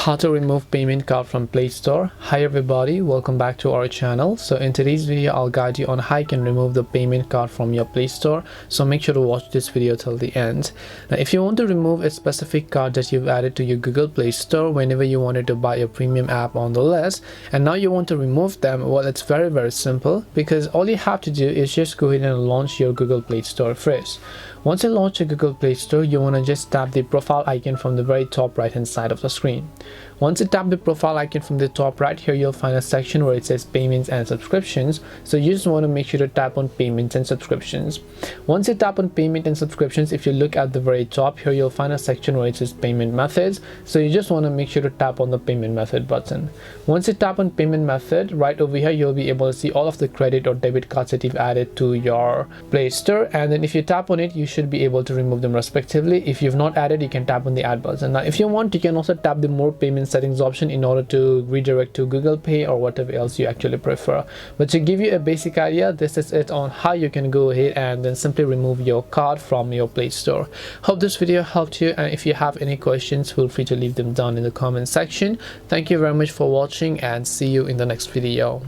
How to remove payment card from Play Store. Hi everybody, welcome back to our channel. So in today's video I'll guide you on how you can remove the payment card from your Play Store, so make sure to watch this video till the end. Now if you want to remove a specific card that you've added to your Google Play Store whenever you wanted to buy a premium app on the list, and now you want to remove them, well, it's very simple, because all you have to do is just go ahead and launch your Google Play Store first. Once you launch your Google Play Store, you want to just tap the profile icon from the very top right hand side of the screen. Once you tap the profile icon from the top right, here you'll find a section where it says payments and subscriptions. So you just want to make sure to tap on payments and subscriptions. Once you tap on payment and subscriptions, if you look at the very top, here you'll find a section where it says payment methods. So you just want to make sure to tap on the payment method button. Once you tap on payment method, right over here you'll be able to see all of the credit or debit cards that you've added to your Play Store, and then if you tap on it, you should be able to remove them respectively. If you've not added, you can tap on the add button. Now if you want, you can also tap the more payment settings option in order to redirect to Google Pay or whatever else you actually prefer. But to give you a basic idea, this is it on how you can go ahead and then simply remove your card from your Play Store. Hope this video helped you, and if you have any questions, feel free to leave them down in the comment section. Thank you very much for watching, and see you in the next video.